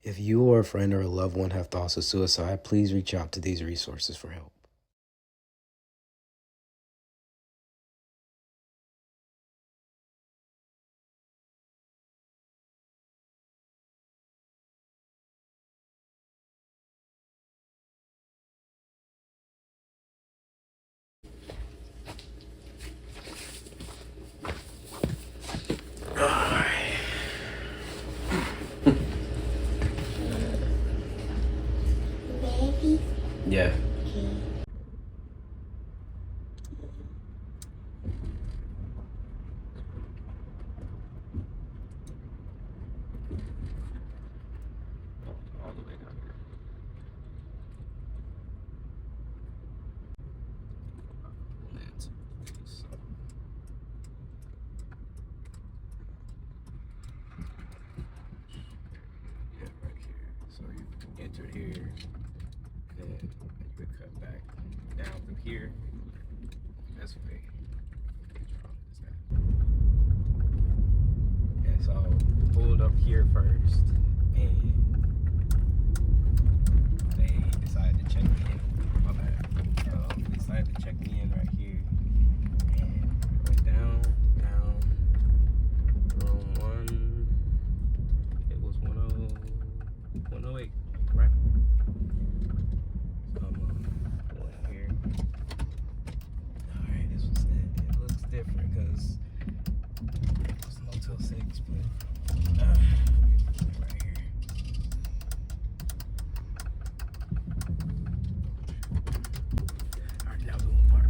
If you or a friend or a loved one have thoughts of suicide, please reach out to these resources for help. Baby. Yeah. All the way down here. Yeah, right here. So you enter here, and you would cut back down through here. This way. And so I pulled up here first, and they decided to check me in. My bad. They decided to check me in right here, and went down, room one. It was 108, right? So I'm going here. All right, this was it. It looks different because it's no till 6, but right here. All right, now we're gonna park.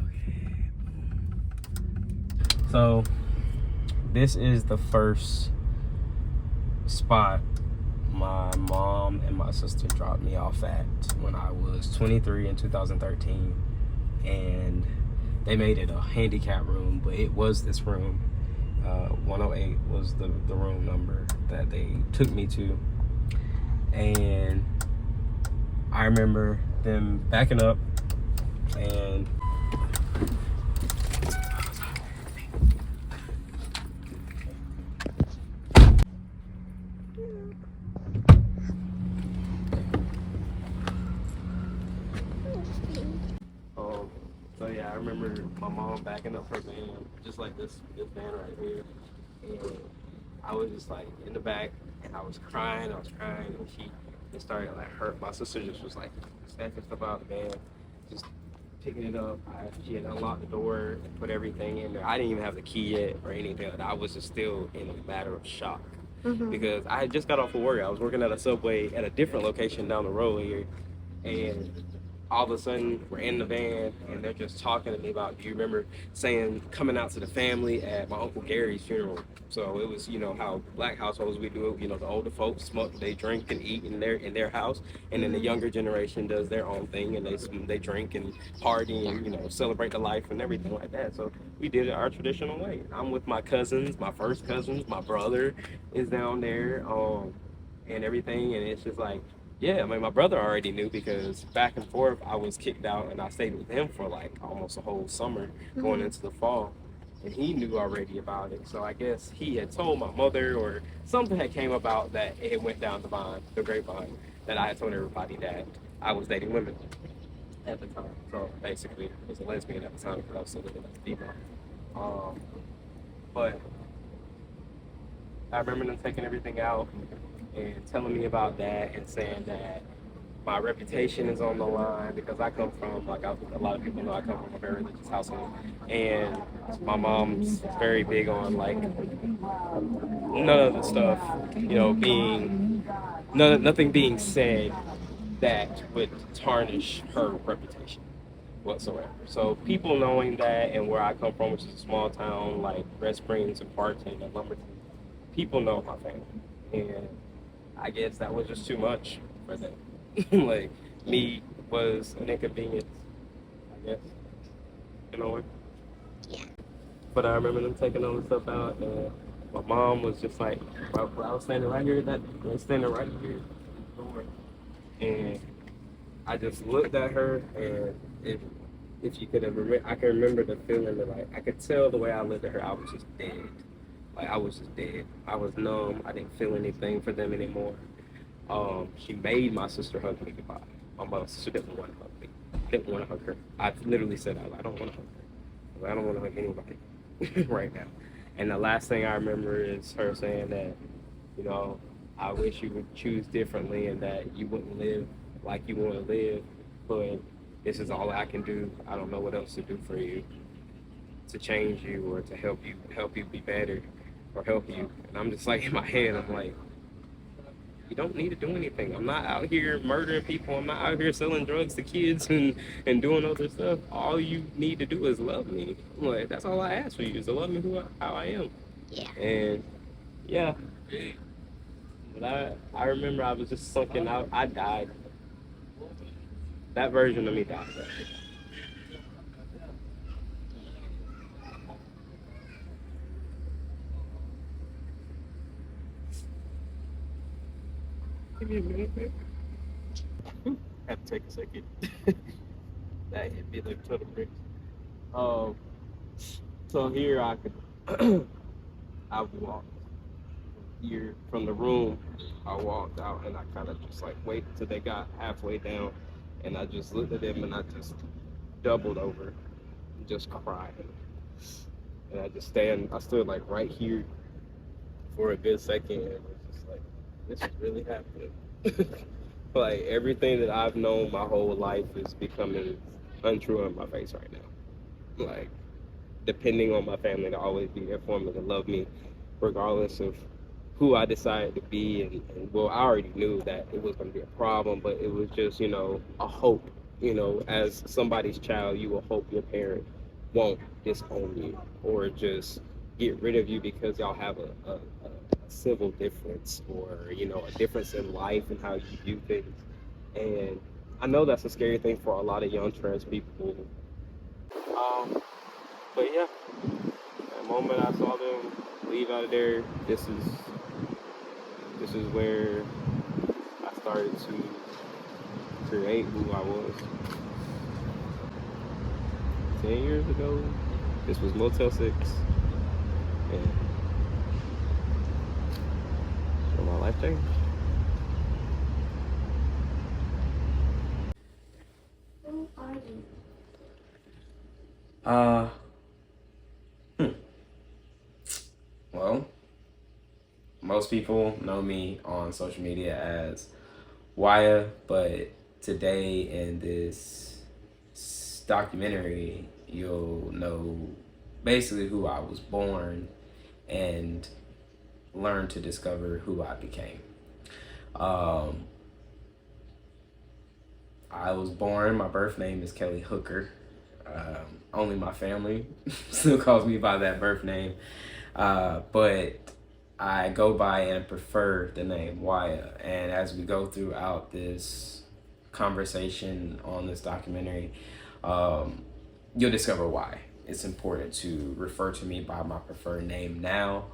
Okay. So this is the first spot my mom and my sister dropped me off at when I was 23 in 2013, and they made it a handicap room, but it was this room. 108 was the room number that they took me to, and I remember them backing up and so yeah, I remember my mom backing up her van, just like this van right here, and I was just like in the back, and I was crying, and she just started like hurt. My sister just was like snatching stuff out of the van, just picking it up. She had unlocked the door and put everything in there. I didn't even have the key yet or anything. I was just still in a matter of shock. Because I had just got off of work. I was working at a Subway at a different location down the road here, and all of a sudden we're in the van and they're just talking to me about, do you remember saying coming out to the family at my Uncle Gary's funeral? So it was, you know, how black households we do it, you know, the older folks smoke, they drink and eat in their house, and then the younger generation does their own thing, and they drink and party and, you know, celebrate the life and everything like that. So we did it our traditional way. I'm with my cousins, my first cousins, my brother is down there, and everything, and it's just like, yeah, I mean, my brother already knew because back and forth, I was kicked out and I stayed with him for like almost a whole summer going into the fall. And he knew already about it. So I guess he had told my mother, or something had came about that it went down the grapevine, that I had told everybody that I was dating women at the time. So basically, I was a lesbian at the time because I was still living as a female. But I remember them taking everything out and telling me about that and saying that my reputation is on the line because I come from, like a lot of people know, I come from a very religious household, and my mom's very big on like none of the stuff, you know, nothing being said that would tarnish her reputation whatsoever. So people knowing that, and where I come from, which is a small town like Red Springs and Parkton and Lumberton, people know my family, and I guess that was just too much for them. Like, me was an inconvenience, I guess, in a way. Yeah. But I remember them taking all the stuff out, and my mom was just like, I was standing right here, I was standing right here at the door, and I just looked at her, and if you could have I can remember the feeling that, like, I could tell the way I looked at her, I was just dead. Like I was just dead. I was numb. I didn't feel anything for them anymore. She made my sister hug me goodbye. My sister didn't want to hug me. I didn't want to hug her. I literally said, I don't want to hug her. I don't want to hug anybody right now. And the last thing I remember is her saying that, you know, I wish you would choose differently and that you wouldn't live like you want to live, but this is all I can do. I don't know what else to do for you, to change you or to help you be better or help you. And I'm just like in my head, I'm like, you don't need to do anything. I'm not out here murdering people. I'm not out here selling drugs to kids and doing other stuff. All you need to do is love me. I'm like, that's all I ask for you is to love me how I am. Yeah. And yeah. But I remember I was just sunken out. I died. That version of me died. Give me a minute, babe. Have to take a second. That hit me like a ton of bricks. So here I could, I walked here from the room. I walked out and I kind of just like waited till they got halfway down, and I just looked at them and I just doubled over, and just cried. And I stood like right here for a good second, and it was just like, this is really happening. Like everything that I've known my whole life is becoming untrue in my face right now. Like depending on my family to always be there for me, to love me, regardless of who I decided to be. And well, I already knew that it was going to be a problem, but it was just, a hope. As somebody's child, you will hope your parent won't disown you or just get rid of you because y'all have a civil difference or, a difference in life and how you view things. And I know that's a scary thing for a lot of young trans people. But yeah, the moment I saw them leave out of there, this is where I started to create who I was. 10 years ago, this was Motel 6, and so my life changed. Who are you? Well, most people know me on social media as Waya, but today in this documentary, you'll know basically who I was born and learn to discover who I became. I was born, my birth name is Kelly Hooker. Only my family still calls me by that birth name. But I go by and prefer the name Waya. And as we go throughout this conversation on this documentary, you'll discover why it's important to refer to me by my preferred name now,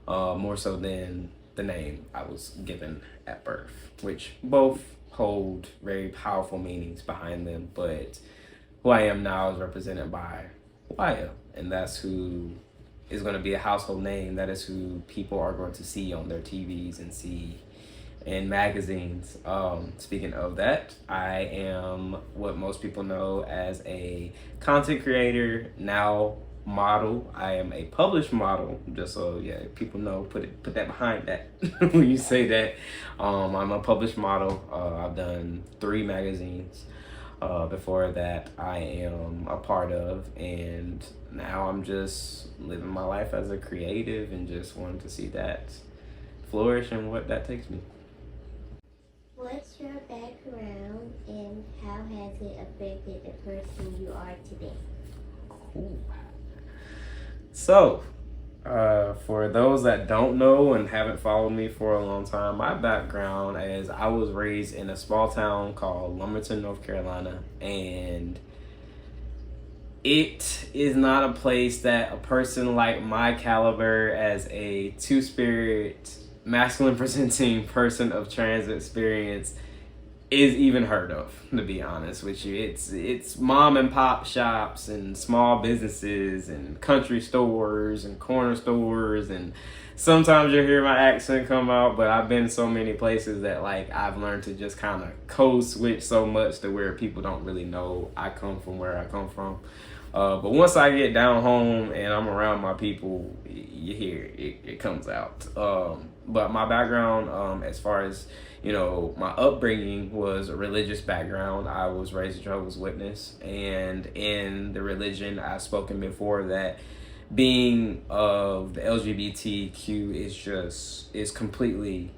more so than the name I was given at birth, which both hold very powerful meanings behind them. But who I am now is represented by Waya, and that's who is going to be a household name. That is who people are going to see on their TVs and see in magazines. Speaking of that, I am what most people know as a content creator, now model. I am a published model, just so people know, put that behind that when you say that. I'm a published model. I've done 3 magazines before that I am a part of, and now I'm just living my life as a creative and just wanting to see that flourish and what that takes me. What's your background and how has it affected the person you are today? Cool. So, for those that don't know and haven't followed me for a long time, my background is I was raised in a small town called Lumberton, North Carolina, and it is not a place that a person like my caliber as a two-spirit, masculine presenting person of trans experience is even heard of, to be honest with you. It's mom and pop shops and small businesses and country stores and corner stores, and sometimes you'll hear my accent come out, but I've been so many places that like I've learned to just kind of code switch so much to where people don't really know I come from where I come from. But once I get down home and I'm around my people, you hear it comes out. But my background, as far as my upbringing was a religious background. I was raised a Jehovah's Witness, and in the religion, I've spoken before that being of the LGBTQ is completely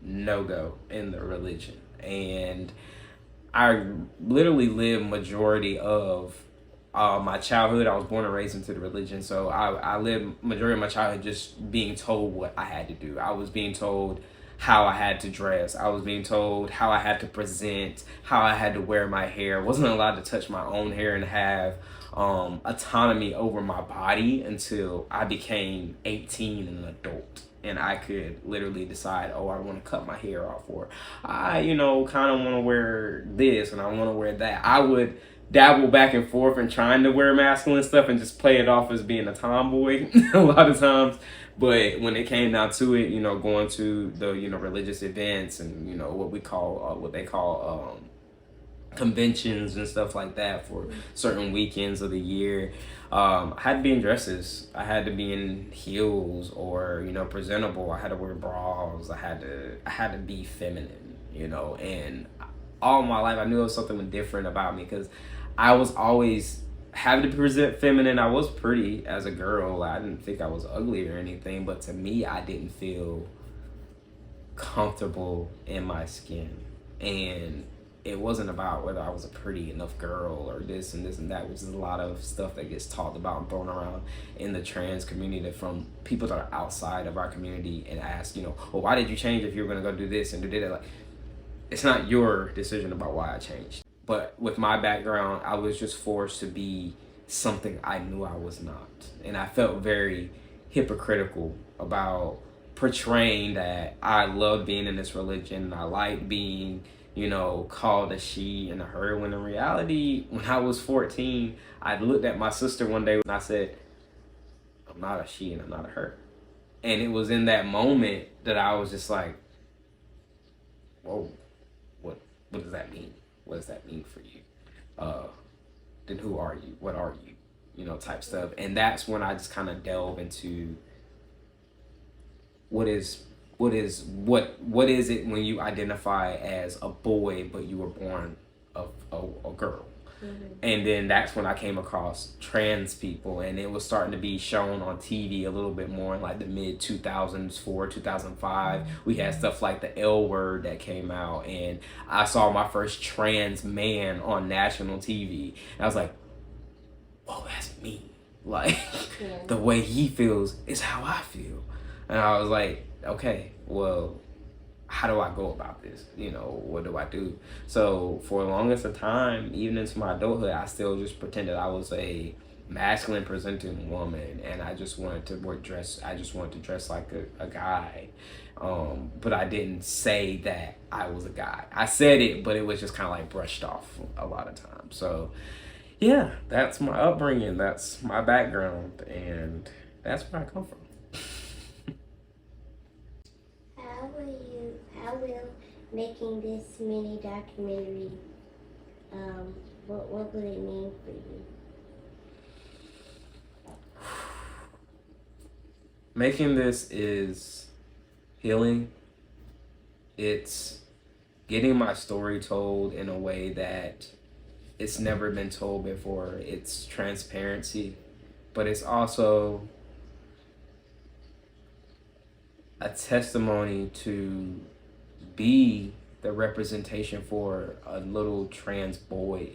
no go in the religion, and I literally lived majority of my childhood. I was born and raised into the religion, so I lived majority of my childhood just being told what I had to do. I was being told how I had to dress. I was being told how I had to present, how I had to wear my hair. I wasn't allowed to touch my own hair and have autonomy over my body until I became 18 and an adult. And I could literally decide, oh, I want to cut my hair off, or I, kind of want to wear this and I want to wear that. I would dabble back and forth and trying to wear masculine stuff and just play it off as being a tomboy a lot of times. But when it came down to it, going to the, religious events and, what they call conventions and stuff like that for certain weekends of the year, I had to be in dresses. I had to be in heels or, presentable. I had to wear bras. I had to be feminine, and all my life I knew there was something different about me because I was always having to present feminine. I was pretty as a girl. I didn't think I was ugly or anything, but to me, I didn't feel comfortable in my skin. And it wasn't about whether I was a pretty enough girl or this and this and that, which is a lot of stuff that gets talked about and thrown around in the trans community from people that are outside of our community and ask, well, why did you change if you were going to go do this and do that? Like, it's not your decision about why I changed. But with my background, I was just forced to be something I knew I was not. And I felt very hypocritical about portraying that I love being in this religion. I like being, called a she and a her, when in reality, when I was 14, I looked at my sister one day and I said, I'm not a she and I'm not a her. And it was in that moment that I was just like, whoa, what does that mean? What does that mean for you? Then who are you? What are you? Type stuff. And that's when I just kind of delve into what is it when you identify as a boy but you were born a girl. Mm-hmm. And then that's when I came across trans people, and it was starting to be shown on TV a little bit more in like the mid 2004, 2005. We had stuff like the L Word that came out, and I saw my first trans man on national TV. And I was like, oh, that's me. Like, the way he feels is how I feel. And I was like, okay, well, how do I go about this? What do I do? So for the longest of time, even into my adulthood, I still just pretended I was a masculine presenting woman, and I just wanted to dress like a guy. But I didn't say that I was a guy. I said it, but it was just kind of like brushed off a lot of times. So yeah, that's my upbringing. That's my background, and that's where I come from. How will making this mini documentary, what will it mean for you? Making this is healing. It's getting my story told in a way that it's never been told before. It's transparency, but it's also a testimony to be the representation for a little trans boy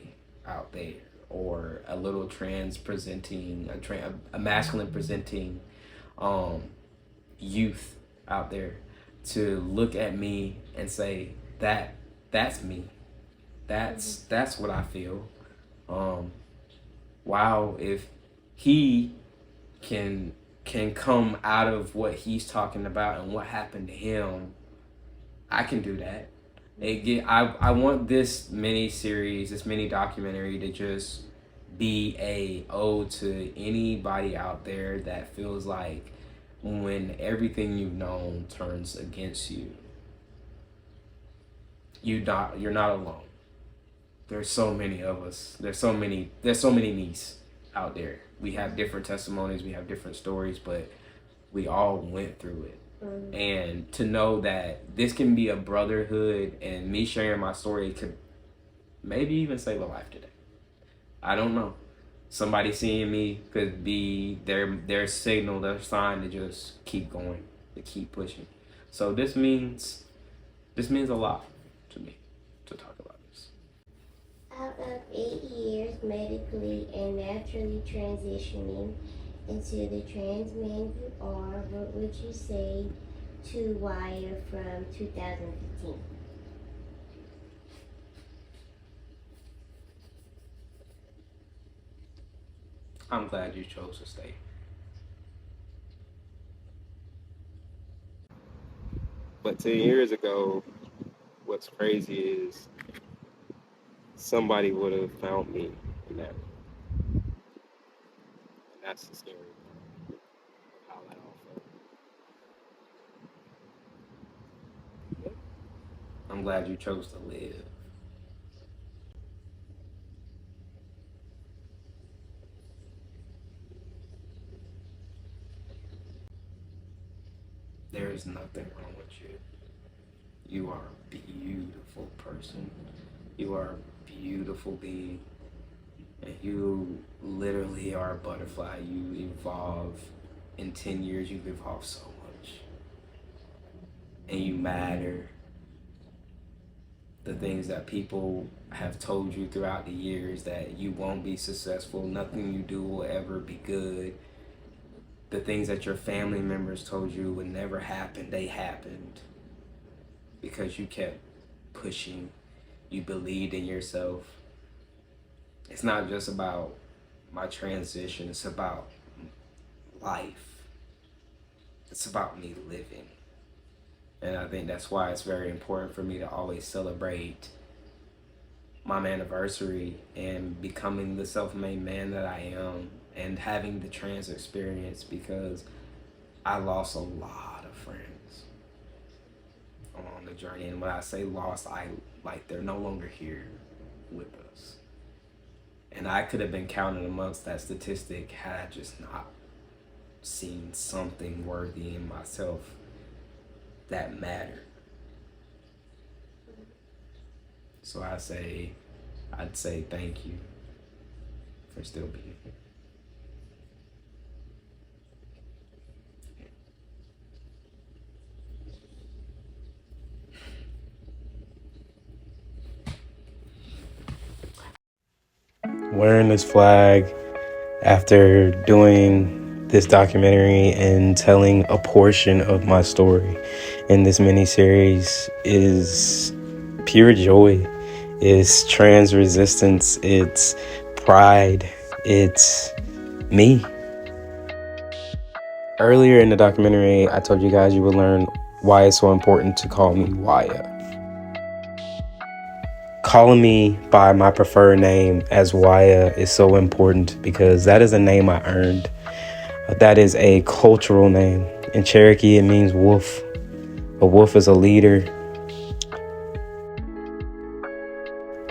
out there, or a little trans presenting, a masculine presenting youth out there, to look at me and say that's me, that's what I feel. Wow, if he can come out of what he's talking about and what happened to him, I can do that. I want this mini series, this mini documentary to just be a ode to anybody out there that feels like when everything you've known turns against you, you're not alone. There's so many of us. There's so many me's out there. We have different testimonies, we have different stories, but we all went through it. And to know that this can be a brotherhood and me sharing my story could maybe even save a life today. I don't know. Somebody seeing me could be their signal, their sign to just keep going, to keep pushing. So this means a lot to me to talk about this. Out of 8 years medically and naturally transitioning into the trans man you are, what would you say to Waya from 2015? I'm glad you chose to stay. But 10 years ago, what's crazy is somebody would have found me in that. And that's the scary part of how that all felt. I'm glad you chose to live. There is nothing wrong with you. You are a beautiful person. You are a beautiful being. And you literally are a butterfly. You evolve. In 10 years, you've evolved so much. And you matter. The things that people have told you throughout the years that you won't be successful, nothing you do will ever be good. The things that your family members told you would never happen, they happened because you kept pushing. You believed in yourself. It's not just about my transition, it's about life. It's about me living. And I think that's why it's very important for me to always celebrate my Manniversary and becoming the self-made man that I am and having the trans experience, because I lost a lot of friends along the journey. And when I say lost, I like they're no longer here with us. And I could have been counted amongst that statistic had I just not seen something worthy in myself that mattered. So I'd say thank you for still being here. Wearing this flag after doing this documentary and telling a portion of my story in this miniseries is pure joy. It's trans resistance. It's pride. It's me. Earlier in the documentary, I told you guys you would learn why it's so important to call me Waya. Calling me by my preferred name as Waya is so important because that is a name I earned. That is a cultural name. In Cherokee, it means wolf. A wolf is a leader,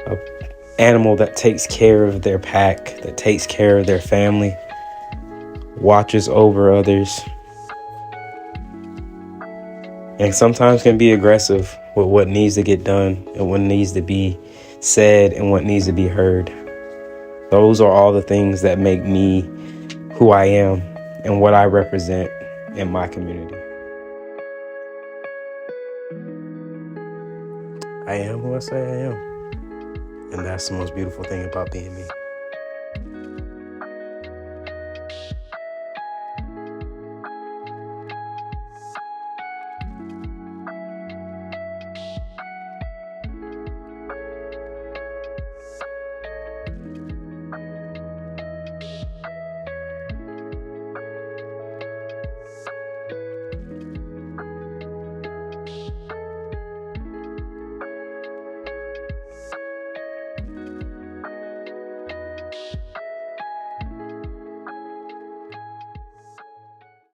an animal that takes care of their pack, that takes care of their family, watches over others, and sometimes can be aggressive with what needs to get done and what needs to be said and what needs to be heard. Those are all the things that make me who I am and what I represent in my community. I am who I say I am. And that's the most beautiful thing about being me.